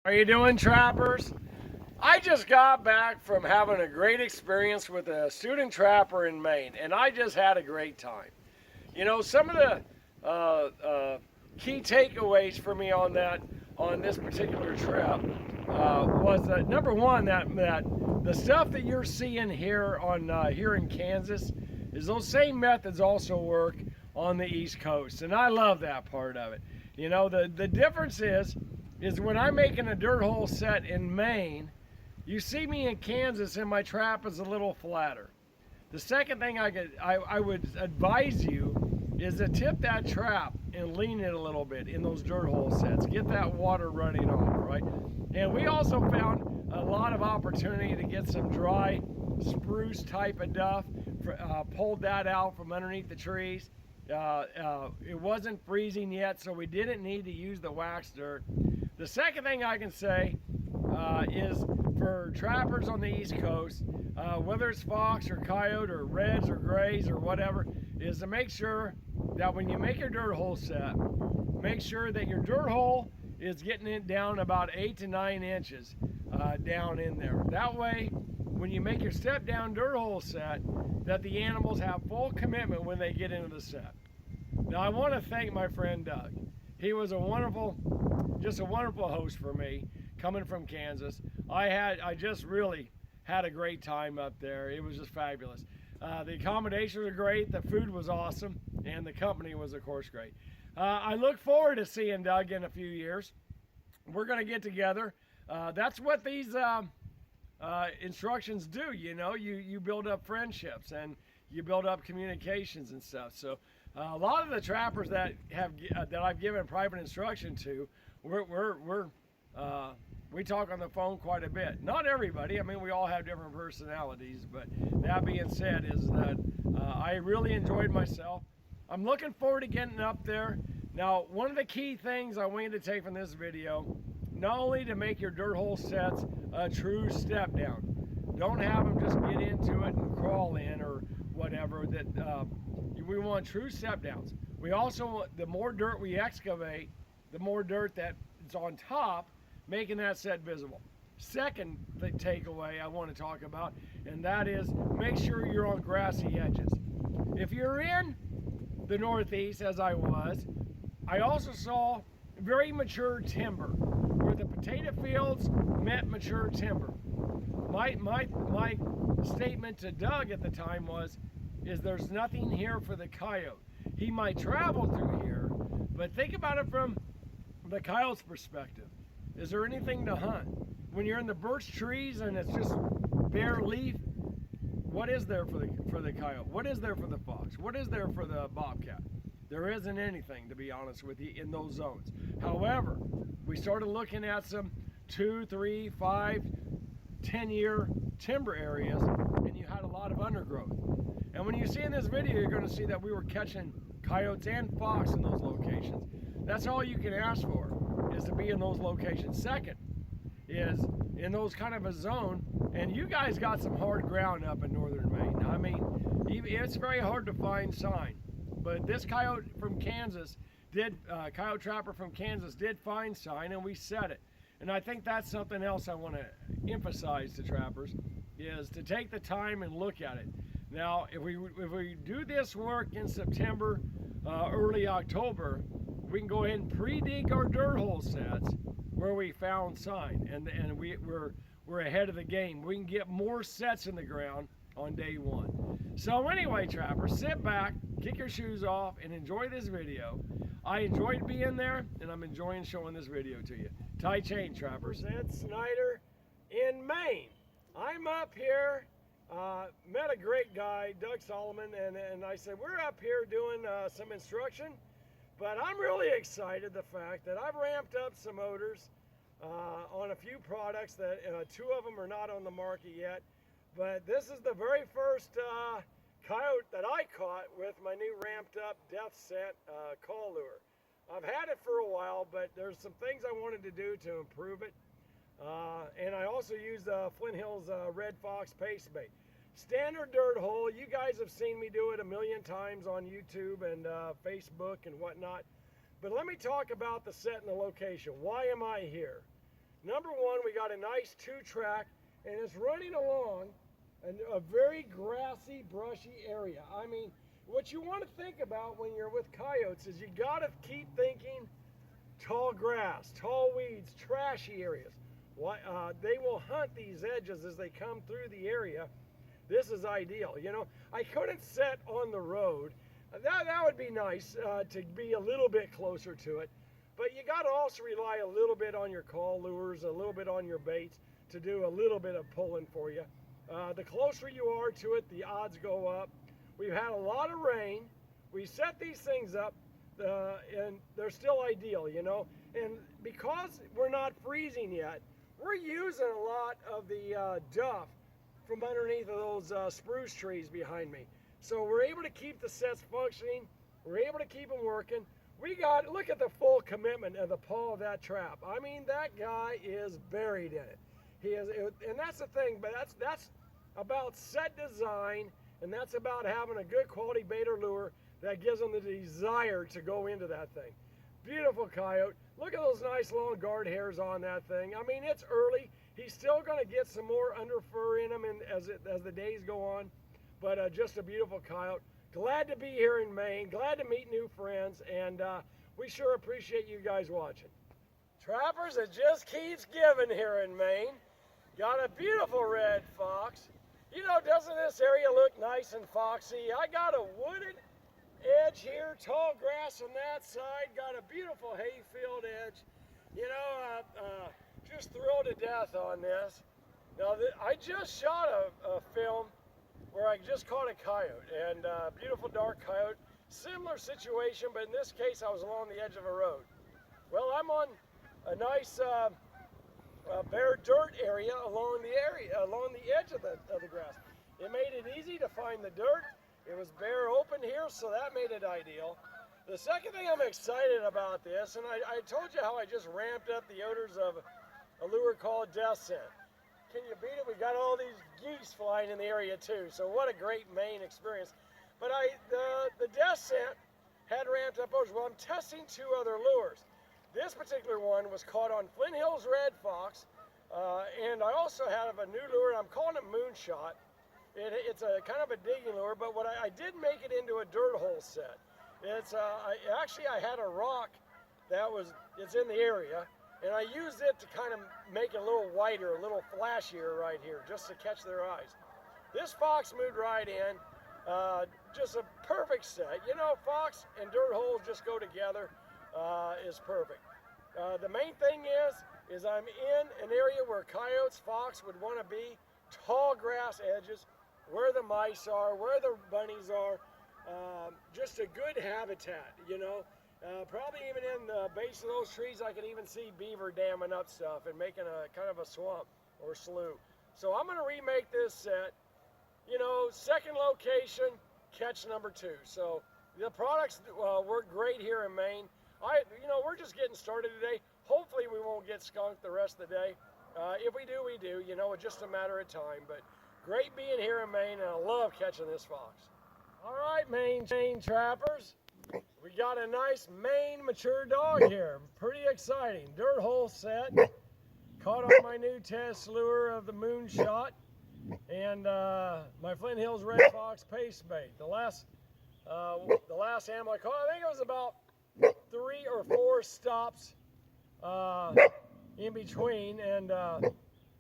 How you doing, trappers? I just got back from having a great experience with a student trapper in Maine, and I just had a great time. Some of the key takeaways for me on this particular trip was that number one, that the stuff that you're seeing here in Kansas is those same methods also work on the East Coast, and I love that part of it. The difference is when I'm making a dirt hole set in Maine, you see me in Kansas and my trap is a little flatter. The second thing I would advise you is to tip that trap and lean it a little bit in those dirt hole sets. Get that water running off, right? And we also found a lot of opportunity to get some dry spruce type of duff. Pulled that out from underneath the trees. It wasn't freezing yet, so we didn't need to use the wax dirt. The second thing I can say is for trappers on the East Coast, whether it's fox or coyote or reds or grays or whatever, is to make sure that when you make your dirt hole set, make sure that your dirt hole is getting it down about 8 to 9 inches down in there. That way, when you make your step down dirt hole set, that the animals have full commitment when they get into the set. Now I want to thank my friend Doug. He was just a wonderful host for me coming from Kansas. I just really had a great time up there. It was just fabulous. The accommodations were great, the food was awesome, and the company was of course great. I look forward to seeing Doug in a few years. We're going to get together. That's what these instructions do. You build up friendships and you build up communications and stuff. So a lot of the trappers that I've given private instruction to, we talk on the phone quite a bit. Not everybody. I mean, we all have different personalities. But that being said, is that I really enjoyed myself. I'm looking forward to getting up there. Now, one of the key things I want you to take from this video, not only to make your dirt hole sets a true step down. Don't have them just get into it and crawl in or whatever. We want true step downs. We also want, the more dirt we excavate, the more dirt that's on top, making that set visible. Second takeaway I want to talk about, and that is make sure you're on grassy edges. If you're in the Northeast, as I was, I also saw very mature timber, where the potato fields met mature timber. My statement to Doug at the time is there's nothing here for the coyote. He might travel through here, but think about it from the coyote's perspective. Is there anything to hunt? When you're in the birch trees and it's just bare leaf, what is there for the coyote? What is there for the fox? What is there for the bobcat? There isn't anything, to be honest with you, in those zones. However, we started looking at some 2, 3, 5, 10-year timber areas, and you had a lot of undergrowth. And when you see in this video, you're going to see that we were catching coyotes and fox in those locations. That's all you can ask for, is to be in those locations. Second is in those kind of a zone, and you guys got some hard ground up in Northern Maine. I mean, it's very hard to find sign. But this coyote from Kansas coyote trapper from Kansas did find sign, and we set it. And I think that's something else I want to emphasize to trappers, is to take the time and look at it. Now, if we do this work in September, early October, we can go ahead and pre-dig our dirt hole sets where we found sign, and we're ahead of the game. We can get more sets in the ground on day one. So anyway, trappers, sit back, kick your shoes off, and enjoy this video. I enjoyed being there, and I'm enjoying showing this video to you. Tight chain, trappers. Ed Schneider in Maine. I'm up here, met a great guy, Doug Solomon, and I said, we're up here doing some instruction, but I'm really excited the fact that I've ramped up some odors on a few products that 2 of them are not on the market yet. But this is the very first coyote that I caught with my new ramped up death scent call lure. I've had it for a while, but there's some things I wanted to do to improve it. And I also used Flint Hills Red Fox paste bait. Standard dirt hole. You guys have seen me do it a million times on YouTube and Facebook and whatnot. But let me talk about the set and the location. Why am I here? Number one, we got a nice 2-track, and it's running along a very grassy, brushy area. I mean, what you want to think about when you're with coyotes is you got to keep thinking tall grass, tall weeds, trashy areas. They will hunt these edges as they come through the area. This is ideal. You know, I couldn't set on the road. That would be nice to be a little bit closer to it. But you got to also rely a little bit on your call lures, a little bit on your baits to do a little bit of pulling for you. The closer you are to it, the odds go up. We've had a lot of rain. We set these things up and they're still ideal, you know. And because we're not freezing yet, we're using a lot of the duff from underneath of those spruce trees behind me. So we're able to keep the sets functioning. We're able to keep them working. Look at the full commitment of the paw of that trap. I mean, that guy is buried in it. He is, and that's the thing, but that's about set design, and that's about having a good quality bait or lure that gives them the desire to go into that thing. Beautiful coyote. Look at those nice long guard hairs on that thing. I mean, it's early. He's still going to get some more under fur in him as the days go on, but just a beautiful coyote. Glad to be here in Maine, glad to meet new friends, and we sure appreciate you guys watching. Trappers, it just keeps giving here in Maine. Got a beautiful red fox. You know, doesn't this area look nice and foxy? I got a wooded edge here, tall grass on that side, got a beautiful hayfield edge. You know, just thrilled to death on this. Now, I just shot a film where I just caught a coyote, and beautiful dark coyote. Similar situation, but in this case I was along the edge of a road. Well, I'm on a nice bare dirt area along the edge of the grass. It made it easy to find the dirt. It was bare open here, so that made it ideal. The second thing I'm excited about this, and I told you how I just ramped up the odors of a lure called Death Scent. Can you beat it? We got all these geese flying in the area too, so what a great Maine experience. But the Death Scent had ramped up odors. Well, I'm testing 2 other lures. This particular one was caught on Flint Hills Red Fox, and I also have a new lure, and I'm calling it Moonshot. It's a kind of a digging lure, but I did make it into a dirt hole set. I had a rock it's in the area, and I used it to kind of make it a little whiter, a little flashier right here, just to catch their eyes. This fox moved right in, just a perfect set. You know, fox and dirt holes just go together, is perfect. The main thing is I'm in an area where coyotes, fox would want to be, tall grass edges, where the mice are, where the bunnies are, just a good habitat, you know. Probably even in the base of those trees, I can even see beaver damming up stuff and making a kind of a swamp or slough. So I'm going to remake this set. You know, second location, catch number 2. So the products work great here in Maine. You know, we're just getting started today. Hopefully we won't get skunked the rest of the day. If we do, we do. You know, it's just a matter of time. But great being here in Maine, and I love catching this fox. All right, Maine trappers. We got a nice Maine mature dog here. Pretty exciting. Dirt hole set. Caught on my new test lure of the Moonshot and my Flint Hills Red Fox paste bait. The last animal I caught, I think it was about 3 or 4 stops in between, and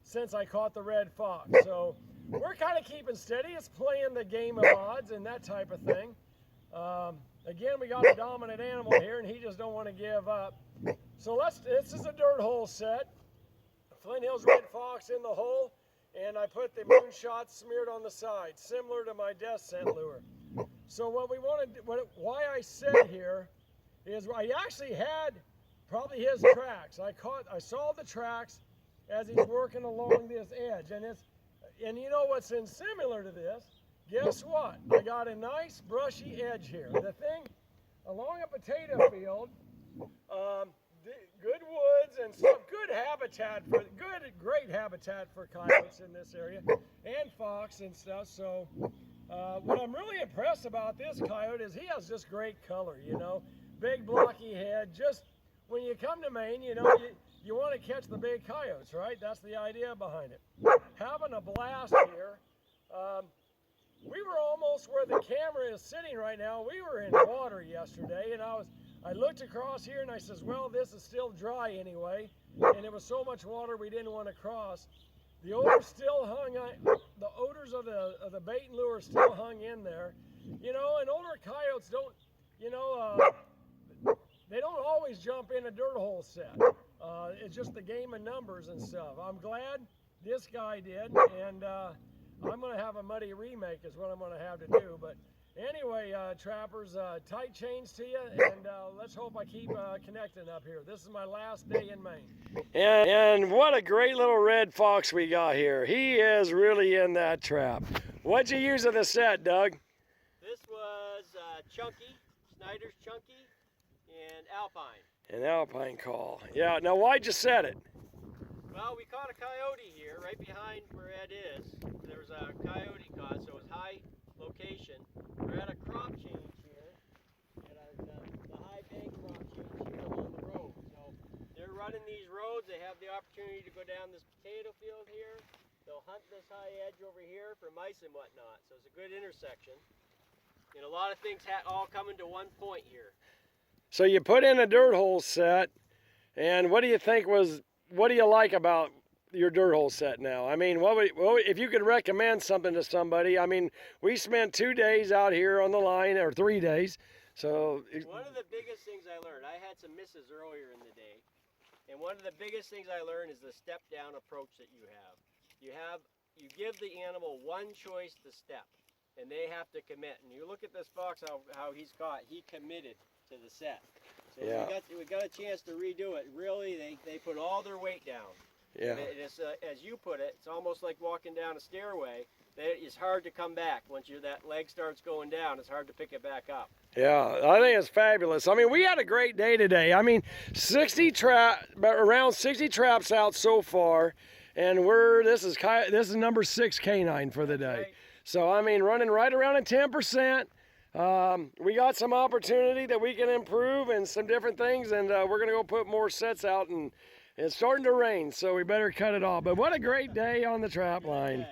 since I caught the red fox. So we're kind of keeping steady. It's playing the game of odds and that type of thing. Again, we got a dominant animal here, and he just don't want to give up. So this is a dirt hole set. Flint Hills Red Fox in the hole, and I put the Moonshot smeared on the side, similar to my Death Scent lure. So why I said here is I actually had probably his tracks. I saw the tracks as he's working along this edge, and you know what's similar to this? Guess what? I got a nice brushy edge here. The thing along a potato field, good woods and some good habitat great habitat for coyotes in this area, and fox and stuff. So what I'm really impressed about this coyote is he has just great color, you know, big blocky head, just when you come to Maine, you want to catch the big coyotes, right? That's the idea behind it. Having a blast here. We were almost where the camera is sitting right now. We were in water yesterday, and I looked across here and I says, well, this is still dry anyway, and it was so much water we didn't want to cross. The odors still hung on, the odors of the bait and lure still hung in there. And older coyotes don't, they don't always jump in a dirt hole set. It's just the game of numbers and stuff. I'm glad this guy did, and I'm going to have a muddy remake is what I'm going to have to do. But anyway, trappers, tight chains to you, and let's hope I keep connecting up here. This is my last day in Maine. And what a great little red fox we got here. He is really in that trap. What'd you use in the set, Doug? This was Chunky, Schneider's Chunky, and Alpine. An Alpine call. Yeah, now why'd you set it? Well, we caught a coyote here, right behind where Ed is. There was a coyote caught, so it was high location. We're at a crop change here, at the high bank crop change here along the road. So they're running these roads. They have the opportunity to go down this potato field here. They'll hunt this high edge over here for mice and whatnot. So it's a good intersection. And a lot of things all coming to one point here. So you put in a dirt hole set, and what do you think what do you like about your dirt hole set now? I mean, if you could recommend something to somebody, I mean, we spent 2 days out here on the line, or 3 days. So one of the biggest things I learned, I had some misses earlier in the day, and one of the biggest things I learned is the step down approach that you have. You give the animal one choice to step, and they have to commit. And you look at this fox, how he's caught, he committed to the set. So yeah. we got a chance to redo it. Really, they put all their weight down. Yeah. It's, as you put it, it's almost like walking down a stairway. It's hard to come back. Once that leg starts going down, it's hard to pick it back up. Yeah, I think it's fabulous. I mean, we had a great day today. I mean, around 60 traps out so far, and this is number 6 canine for the day. Right. So I mean, running right around at 10%. We got some opportunity that we can improve and some different things, and we're going to go put more sets out, and it's starting to rain, so we better cut it off. But what a great day on the trap line.